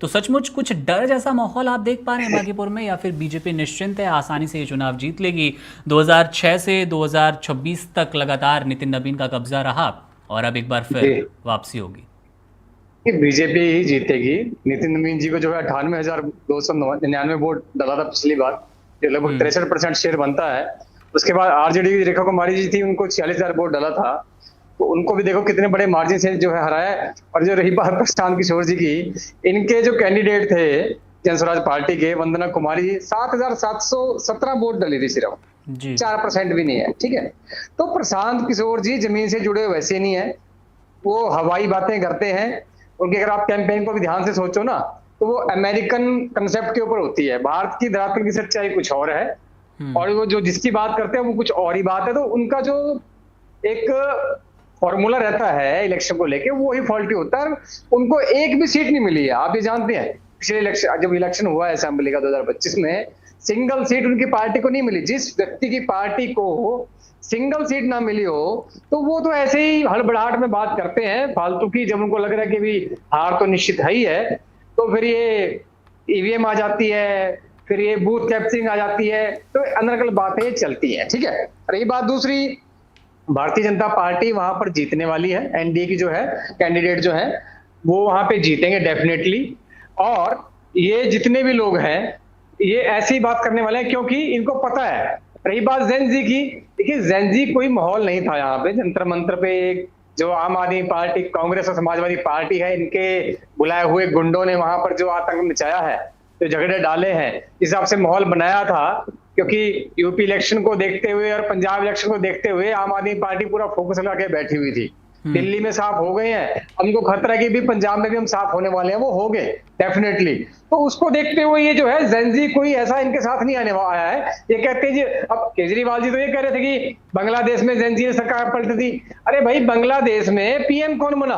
तो सचमुच कुछ डर जैसा माहौल आप देख पा रहे हैं बांकीपुर में, या फिर बीजेपी निश्चिंत है, आसानी से ये चुनाव जीत लेगी? 2006 से 2026 तक लगातार नितिन नवीन का कब्जा रहा और अब एक बार जी, फिर वापसी होगी। बीजेपी ही जीतेगी। नितिन नवीन जी को जो है 98,299 वोट डाला था पिछली बार, जो लगभग हम्म। 63% शेयर बनता है। उसके बाद आरजेडी की रेखा कुमारी जी थी, उनको 46,000 वोट डाला था। तो उनको भी देखो कितने बड़े मार्जिन से जो है हराया है। और जो रही बात प्रशांत किशोर जी की, इनके जो कैंडिडेट थे जन स्वराज पार्टी के, वंदना कुमारी, 7,717 वोट डाली थी सिर्फ, जी। 4% भी नहीं है। ठीक है, तो प्रशांत किशोर जी जमीन से जुड़े वैसे नहीं है, वो हवाई बातें करते हैं। उनकी अगर आप कैंपेन को भी ध्यान से सोचो ना, तो वो अमेरिकन कंसेप्ट के ऊपर होती है। भारत की धरातल की सच्चाई कुछ और है, हम्म। और वो जो जिसकी बात करते हैं वो कुछ और ही बात है। तो उनका जो एक फॉर्मूला रहता है इलेक्शन को लेके, वो ही फॉल्टी होता है। उनको एक भी सीट नहीं मिली है, आप ये जानते हैं। पिछले इलेक्शन, जब इलेक्शन हुआ है असेंबली का 2025 में, सिंगल सीट उनकी पार्टी को नहीं मिली। जिस व्यक्ति की पार्टी को सिंगल सीट ना मिली हो, तो वो तो ऐसे ही हड़बड़ाहट में बात करते हैं फालतू की। जब उनको लग रहा है कि भी हार तो निश्चित है ही है, तो फिर ये ईवीएम आ जाती है, फिर ये बूथ कैप्चरिंग आ जाती है, तो अनर्गल बातें चलती हैं। ठीक है, रही बात दूसरी, भारतीय जनता पार्टी वहां पर जीतने वाली है। एनडीए की जो है कैंडिडेट जो है, वो वहां पे जीतेंगे डेफिनेटली। और ये जितने भी लोग हैं, ये ऐसी बात करने वाले हैं क्योंकि इनको पता है। रही बात जेनजी की, देखिए जेनजी कोई माहौल नहीं था यहाँ पे जंतर मंतर पे। एक जो आम आदमी पार्टी, कांग्रेस और समाजवादी पार्टी है, इनके बुलाए हुए गुंडों ने वहां पर जो आतंक मचाया है, जो झगड़े डाले हैं, इस हिसाब से माहौल बनाया था। क्योंकि यूपी इलेक्शन को देखते हुए और पंजाब इलेक्शन को देखते हुए आम आदमी पार्टी पूरा फोकस लगा के बैठी हुई थी। हम्म। दिल्ली में साफ हो गए हैं, हमको खतरा है कि भी पंजाब में भी हम साफ होने वाले हैं, वो हो गए डेफिनेटली। तो उसको देखते हुए ये जो है जेनजी कोई ऐसा इनके साथ नहीं आने आया है। ये कहते हैं जी, अब केजरीवाल जी तो ये कह रहे थे कि बांग्लादेश में जेनजी ने सरकार पलट दी। अरे भाई, बांग्लादेश में पीएम कौन बना?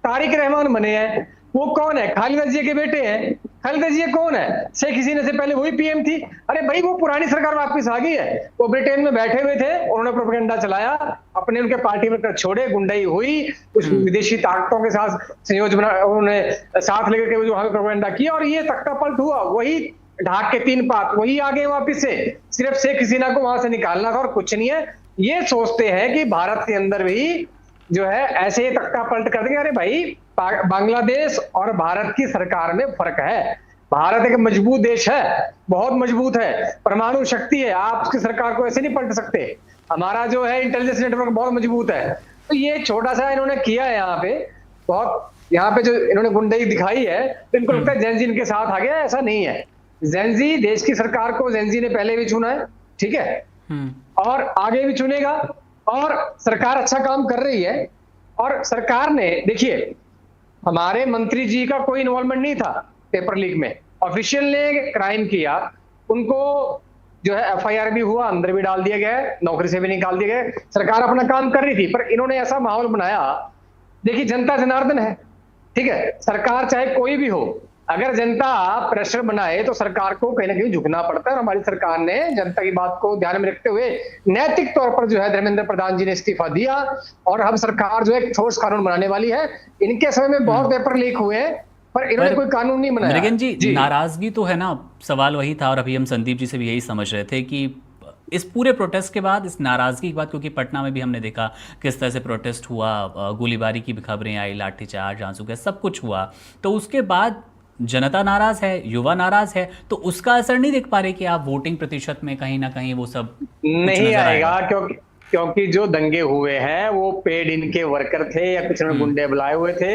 तारिक रहमान बने हैं। वो कौन है? खालिदा जिया के बेटे हैं। खालिदा जिया कौन है? शेख हसीना से पहले वही पीएम थी। अरे भाई, वो पुरानी सरकार वापस आ गई है। वो ब्रिटेन में बैठे हुए थे, उन्होंने प्रोपेगेंडा चलाया, अपने उनके पार्टी में छोड़े, गुंडाई हुई, कुछ हम्म। विदेशी ताकतों के साथ संयोजन बना, उन्होंने साथ लेकर के जो वहां प्रोपेगेंडा किया, और ये तख्ता पलट हुआ। वही ढाक के तीन पात वही आ गए वापिस से। सिर्फ शेख हसीना को वहां से निकालना था और कुछ नहीं है। ये सोचते हैं कि भारत के अंदर भी जो है ऐसे ही तख्ता पलट कर देंगे। अरे भाई, बांग्लादेश और भारत की सरकार में फर्क है। भारत एक मजबूत देश है, बहुत मजबूत है, परमाणु शक्ति है। आप उसकी सरकार को ऐसे नहीं पलट सकते। हमारा जो है इंटेलिजेंस नेटवर्क बहुत मजबूत है। तो ये छोटा सा इन्होंने किया है यहाँ पे, बहुत यहाँ पे जो इन्होंने गुंडाई दिखाई है, तो इनको लगता है जेनजी इनके साथ आ गया। ऐसा नहीं है। जेनजी, देश की सरकार को जेनजी ने पहले भी चुना है, ठीक है, हम्म। और आगे भी चुनेगा। और सरकार अच्छा काम कर रही है। और सरकार ने, देखिए, हमारे मंत्री जी का कोई इन्वॉल्वमेंट नहीं था पेपर लीक में। ऑफिशियल ने क्राइम किया, उनको जो है एफआईआर भी हुआ, अंदर भी डाल दिया गया है, नौकरी से भी निकाल दिया गया। सरकार अपना काम कर रही थी, पर इन्होंने ऐसा माहौल बनाया। देखिए, जनता जनार्दन है, ठीक है, सरकार चाहे कोई भी हो, अगर जनता प्रेशर बनाए तो सरकार को कहीं ना कहीं झुकना पड़ता है। और हमारी सरकार ने जनता की बात को ध्यान में रखते हुए नैतिक तौर पर जो है धर्मेंद्र प्रधान जी ने इस्तीफा दिया, और अब सरकार जो है एक ठोस कानून बनाने वाली है। इनके समय में बहुत हम्म। पेपर लीक हुए हैं, पर इन्होंने पर कोई कानून नहीं बनाया। मृगन जी, जी, नाराजगी तो है ना, सवाल वही था। और अभी हम संदीप जी से भी यही समझ रहे थे कि इस पूरे प्रोटेस्ट के बाद, इस नाराजगी के बाद, क्योंकि पटना में भी हमने देखा किस तरह से प्रोटेस्ट हुआ, गोलीबारी की भी खबरें आई, लाठीचार्ज, आंसू गैस, सब कुछ हुआ। तो उसके बाद जनता नाराज है, युवा नाराज है, तो उसका असर नहीं देख पा रहे कि आप वोटिंग प्रतिशत में कहीं ना कहीं वो सब कुछ नहीं नजर आएगा। आएगा? क्योंकि क्योंकि जो दंगे हुए हैं वो पेड इनके वर्कर थे या कुछ हम्म। गुंडे बुलाए हुए थे।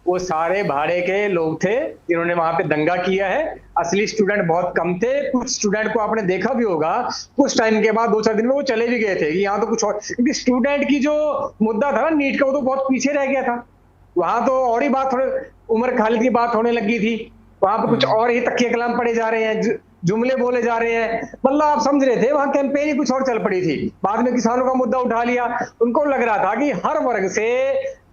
वो सारे भाड़े के लोग थे जिन्होंने वहां पे दंगा किया है। असली स्टूडेंट बहुत कम थे। कुछ स्टूडेंट को आपने देखा भी होगा, कुछ टाइम के बाद, 2-4 दिन में वो चले भी गए थे कि यहाँ तो कुछ और। क्योंकि स्टूडेंट की जो मुद्दा था ना नीट का, वो तो बहुत पीछे रह गया था। वहां तो और ही बात, थोड़े उमर खालिद की बात होने लगी थी। वहां पे कुछ हम्म। और ही तकिए कलाम पड़े जा रहे हैं, जुमले बोले जा रहे हैं। मतलब आप समझ रहे थे, वहां कैंपेन ही कुछ और चल पड़ी थी। बाद में किसानों का मुद्दा उठा लिया। उनको लग रहा था कि हर वर्ग से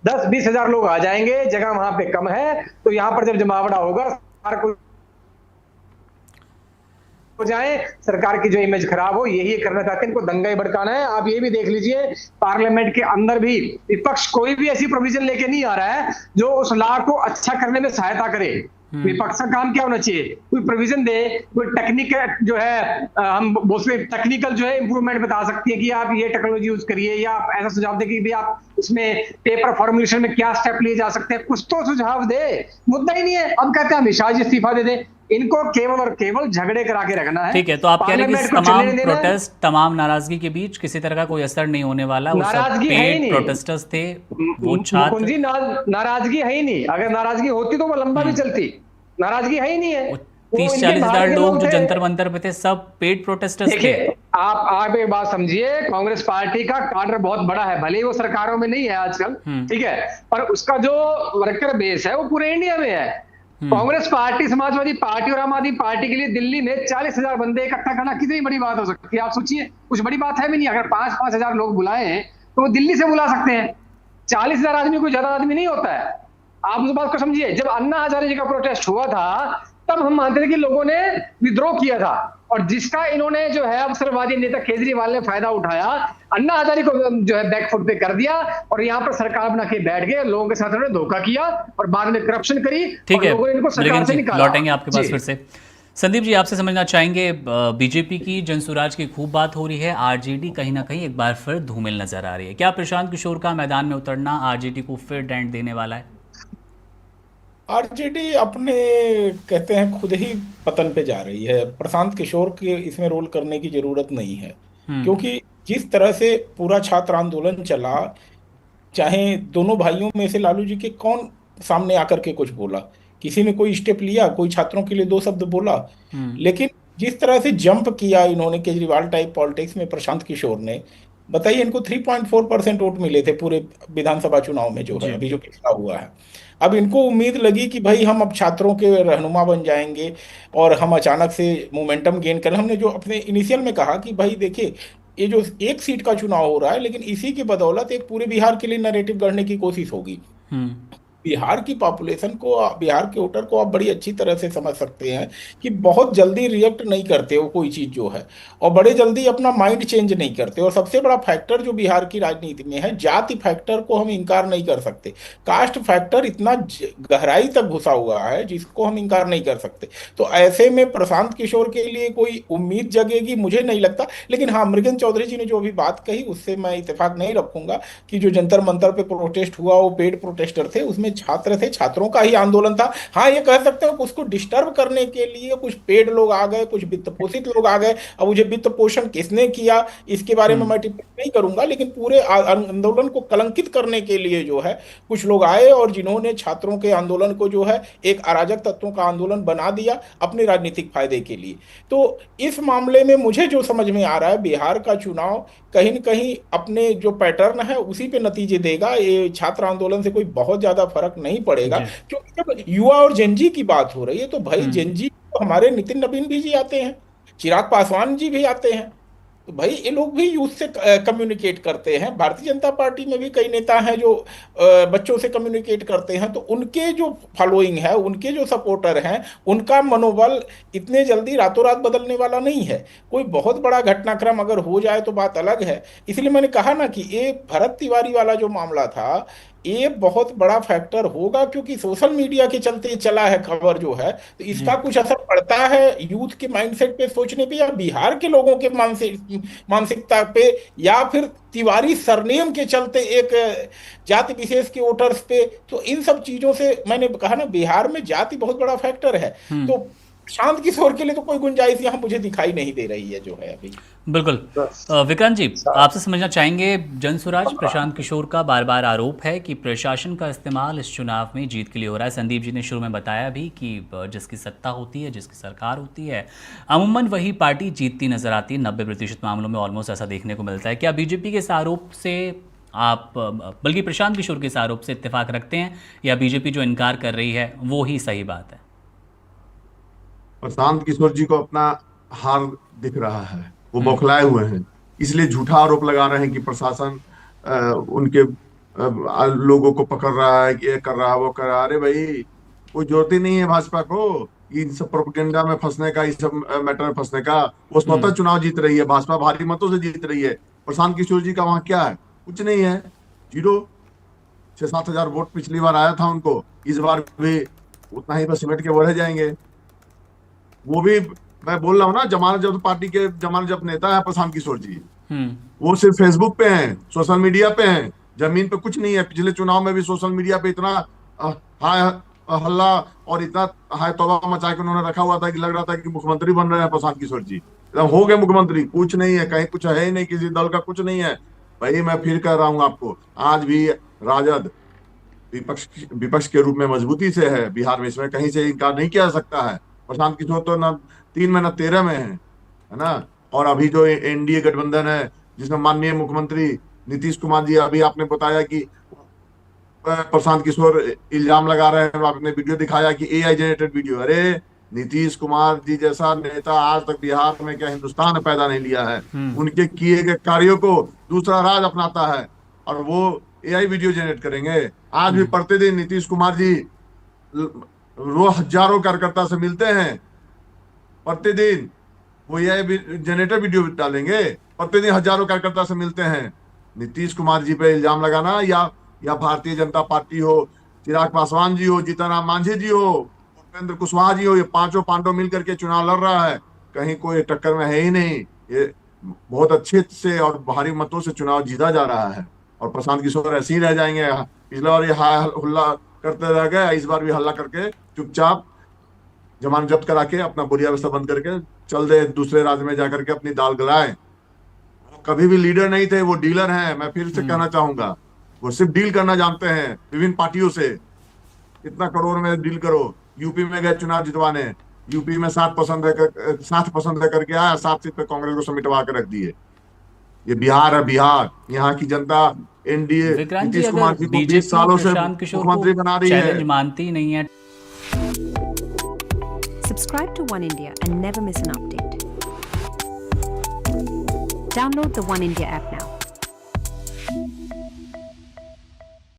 10-20 हजार लोग आ जाएंगे, जगह वहां पे कम है, तो यहाँ पर जब जमावड़ा होगा, सरकार को हो जाए, सरकार की जो इमेज खराब हो, यही करना चाहते हैं। इनको दंगा ही भड़काना है। आप ये भी देख लीजिए, पार्लियामेंट के अंदर भी विपक्ष कोई भी ऐसी प्रोविजन लेके नहीं आ रहा है जो उस लॉ को अच्छा करने में सहायता करे। विपक्ष का काम क्या होना चाहिए, कोई प्रोविजन दे, कोई टेक्निकल जो है हम उसमें टेक्निकल जो है इंप्रूवमेंट बता सकती है कि आप ये टेक्नोलॉजी यूज करिए, या आप ऐसा सुझाव दे कि भी आप उसमें पेपर फॉर्मुलेशन में क्या स्टेप लिए जा सकते हैं, कुछ तो सुझाव दे। मुद्दा ही नहीं है, अब कहते हैं हमेशा इस्तीफा दे दे। इनको केवल और केवल झगड़े करा के रखना है। ठीक है, तो आप कह रहे हैं कि तमाम प्रोटेस्ट, तमाम नाराजगी के बीच किसी तरह का कोई असर नहीं होने वाला, वो सब पेड प्रोटेस्टर्स थे, वो छात्र। नाराजगी है ही नहीं, अगर नाराजगी होती तो वो लंबा भी चलती, नाराजगी है ही नहीं है। 30-40 हजार लोग जो जंतर मंतर पे थे सब पेड प्रोटेस्टर्स थे। आप एक बात समझिए, कांग्रेस पार्टी का काडर बहुत बड़ा है, भले ही वो सरकारों में नहीं है आजकल, ठीक है, पर उसका जो वर्कर बेस है वो पूरे इंडिया में है। कांग्रेस पार्टी, समाजवादी पार्टी और आम आदमी पार्टी के लिए दिल्ली में 40,000 बंदे इकट्ठा करना कितनी बड़ी बात हो सकती है, आप सोचिए। कुछ बड़ी बात है भी नहीं, अगर 5-5 हजार लोग बुलाए तो वो दिल्ली से बुला सकते हैं। 40,000 आदमी कोई ज्यादा आदमी नहीं होता है, आप उस बात को समझिए। जब अन्ना हजारे जी का प्रोटेस्ट हुआ था तब हम मानते थे कि लोगों ने विद्रोह किया था, और जिसका इन्होंने जो है अवसरवादी नेता केजरीवाल ने फायदा उठाया, अन्ना हजारे को जो है बैकफुट पे कर दिया और यहाँ पर सरकार बना के बैठ गए, लोगों के साथ उन्होंने धोखा किया और बाद में करप्शन करी। ठीक है, लौटेंगे आपके पास फिर से। संदीप जी, आपसे समझना चाहेंगे, बीजेपी की जनसुराज की खूब बात हो रही है, आरजेडी कहीं ना कहीं एक बार फिर धूमिल नजर आ रही है। क्या प्रशांत किशोर का मैदान में उतरना आरजेडी को फिर डेंट देने वाला है? आरजेडी अपने कहते हैं खुद ही पतन पे जा रही है। प्रशांत किशोर के इसमें रोल करने की जरूरत नहीं है, क्योंकि जिस तरह से पूरा छात्र आंदोलन चला, चाहे दोनों भाइयों में से लालू जी के कौन सामने आकर के कुछ बोला, किसी ने कोई स्टेप लिया, कोई छात्रों के लिए 2 शब्द बोला, लेकिन जिस तरह से जंप किया इन्होंने केजरीवाल टाइप पॉलिटिक्स में प्रशांत किशोर ने, बताइए, इनको 3.4% वोट मिले थे पूरे विधानसभा चुनाव में जो है अभी जो पिछला हुआ है। अब इनको उम्मीद लगी कि भाई हम अब छात्रों के रहनुमा बन जाएंगे और हम अचानक से मोमेंटम गेन करें। हमने जो अपने इनिशियल में कहा कि भाई देखिए, ये जो 1 सीट का चुनाव हो रहा है, लेकिन इसी की बदौलत एक पूरे बिहार के लिए नैरेटिव गढ़ने की कोशिश होगी। बिहार की पॉपुलेशन को, बिहार के वोटर को आप बड़ी अच्छी तरह से समझ सकते हैं कि बहुत जल्दी रिएक्ट नहीं करते वो कोई चीज जो है, और बड़े जल्दी अपना माइंड चेंज नहीं करते। और सबसे बड़ा फैक्टर जो बिहार की राजनीति में है, जाति फैक्टर को हम इंकार नहीं कर सकते। कास्ट फैक्टर इतना गहराई तक घुसा हुआ है जिसको हम इंकार नहीं कर सकते। तो ऐसे में प्रशांत किशोर के लिए कोई उम्मीद जगेगी मुझे नहीं लगता। लेकिन हाँ, मृगेंद्र चौधरी जी ने जो अभी बात कही उससे मैं इत्तेफाक नहीं रखूंगा कि जो जंतर मंतर पे प्रोटेस्ट हुआ वो पेड प्रोटेस्टर थे, उसमें छात्र थे, छात्रों का ही आंदोलन था। हाँ, ये कह सकते हैं उसको डिस्टर्ब करने के लिए कुछ पेड लोग आ गए, कुछ वित्त पोषित लोग आ गए। अब मुझे वित्त पोषण किसने किया इसके बारे में मैं टिप्पणी नहीं करूंगा, लेकिन पूरे आंदोलन को कलंकित करने के लिए जो है कुछ लोग आए और जिन्होंने छात्रों के आंदोलन को जो है एक अराजक तत्वों का आंदोलन बना दिया अपने राजनीतिक फायदे के लिए। तो इस मामले में मुझे जो समझ में आ रहा है, बिहार का चुनाव कहीं न कहीं अपने जो पैटर्न है उसी पे नतीजे देगा। ये छात्र आंदोलन से कोई बहुत ज्यादा फर्क नहीं पड़ेगा, क्योंकि जब युवा और जेनजी की बात हो रही है तो भाई जेनजी तो हमारे नितिन नवीन भी जी आते हैं, चिराग पासवान जी भी आते हैं, तो भाई ये लोग भी यूथ से कम्युनिकेट करते हैं। भारतीय जनता पार्टी में भी कई नेता हैं जो बच्चों से कम्युनिकेट करते हैं। तो उनके जो फॉलोइंग है, उनके जो सपोर्टर हैं, उनका मनोबल इतने जल्दी रातों रात बदलने वाला नहीं है। कोई बहुत बड़ा घटनाक्रम अगर हो जाए तो बात अलग है। इसलिए मैंने कहा ना कि ये भरत तिवारी वाला जो मामला था, ये बहुत बड़ा फैक्टर होगा, क्योंकि सोशल मीडिया के चलते चला है खबर जो है, तो इसका कुछ असर पड़ता है यूथ के माइंडसेट पे, सोचने पे, या बिहार के लोगों के मानसिकता पे, या फिर तिवारी सरनेम के चलते एक जाति विशेष के वोटर्स पे। तो इन सब चीजों से मैंने कहा ना, बिहार में जाति बहुत बड़ा फैक्टर है। तो शांत किशोर के लिए तो कोई गुंजाइश यहाँ मुझे दिखाई नहीं दे रही है जो है अभी। बिल्कुल। विक्रांत जी, आपसे समझना चाहेंगे, जनसुराज प्रशांत किशोर का बार बार आरोप है कि प्रशासन का इस्तेमाल इस चुनाव में जीत के लिए हो रहा है। संदीप जी ने शुरू में बताया भी कि जिसकी सत्ता होती है, जिसकी सरकार होती है, अमूमन वही पार्टी जीतती नजर आती है। 90% मामलों में ऑलमोस्ट ऐसा देखने को मिलता है। क्या बीजेपी के इस आरोप से आप, बल्कि प्रशांत किशोर के इस आरोप से इत्तेफाक रखते हैं, या बीजेपी जो इनकार कर रही है वो ही सही बात है? प्रशांत किशोर जी को अपना हार दिख रहा है, वो बौखलाए हुए हैं, इसलिए झूठा आरोप लगा रहे हैं कि प्रशासन उनके लोगों को पकड़ रहा है, ये कर रहा है, वो कर रहा है। अरे भाई, कोई जरूरत ही नहीं है भाजपा को इन सब प्रोपेगेंडा में फंसने का, इस सब मैटर में फंसने का। वो स्वतः चुनाव जीत रही है, भाजपा भारी मतों से जीत रही है। प्रशांत किशोर जी का वहां क्या है? कुछ नहीं है, 0। 6-7 हजार वोट पिछली बार आया था उनको, इस बार भी उतना ही बस सिमट के बढ़े जाएंगे। वो भी मैं बोल रहा हूँ ना, जमानत जब्त पार्टी के जमानत जब्त नेता है प्रशांत किशोर जी, वो सिर्फ फेसबुक पे हैं, सोशल मीडिया पे हैं, जमीन पे कुछ नहीं है। पिछले चुनाव में भी सोशल मीडिया पे इतना हाय हल्ला और इतना हाय तौबा मचा के उन्होंने रखा हुआ था कि लग रहा था कि मुख्यमंत्री बन रहे हैं प्रशांत किशोर जी। एकदम हो गए मुख्यमंत्री, कुछ नहीं है, कहीं कुछ है ही नहीं, किसी दल का कुछ नहीं है। भाई मैं फिर कह रहा हूँ आपको, आज भी राजद विपक्ष के रूप में मजबूती से है बिहार में, इसमें कहीं से इनकार नहीं किया जा सकता है। प्रशांत किशोर तो न 3 में न 13 में है ना। और अभी जो एनडीए गठबंधन है, जिसमें माननीय मुख्यमंत्री नीतीश कुमार जी, अभी आपने बताया कि प्रशांत किशोर इल्जाम लगा रहे हैं, आपने वीडियो दिखाया कि एआई जनरेटेड वीडियो। अरे नीतीश कुमार जी जैसा नेता आज तक बिहार में क्या हिंदुस्तान में पैदा नहीं लिया है। उनके किए गए कार्यों को दूसरा राज अपनाता है और वो एआई वीडियो जनरेट करेंगे। आज भी प्रतिदिन नीतीश कुमार जी रोज हजारों कार्यकर्ता से मिलते हैं, प्रतिदिन वो एआई जनरेटर वीडियो डालेंगे, प्रतिदिन हजारों कार्यकर्ता से मिलते हैं। नीतीश कुमार जी पे इल्जाम लगाना या भारतीय जनता पार्टी हो, चिराग पासवान जी हो, जीतनराम मांझी जी हो, उपेंद्र कुशवाहा जी हो, ये पांचों पांडव मिलकर के चुनाव लड़ रहा है, कहीं कोई टक्कर में है ही नहीं। ये बहुत अच्छे से और भारी मतों से चुनाव जीता जा रहा है और प्रशांत किशोर ऐसे ही रह जाएंगे। पिछला बार ये हल्ला करते रह गए, इस बार भी हल्ला करके चुपचाप जमानत जब्त करा के अपना बोरिया व्यवस्था बंद करके चल दे, दूसरे राज्य में जाकर के अपनी दाल गलाए। वो कभी भी लीडर नहीं थे, वो डीलर हैं। मैं फिर से कहना चाहूंगा, वो सिर्फ डील करना जानते हैं विभिन्न पार्टियों से। कितना करोड़ में डील करो। यूपी में गए चुनाव जितवाने, यूपी में 7% है करके आया, 7 सीट पे कांग्रेस को समेटवा के रख दिए। ये बिहार है, बिहार। यहाँ की जनता एनडीए नीतीश कुमार जी को 20 सालों से मुख्यमंत्री बना रही है। चैलेंज मानती नहीं है। Subscribe to One India and never miss an update. Download the One India app now.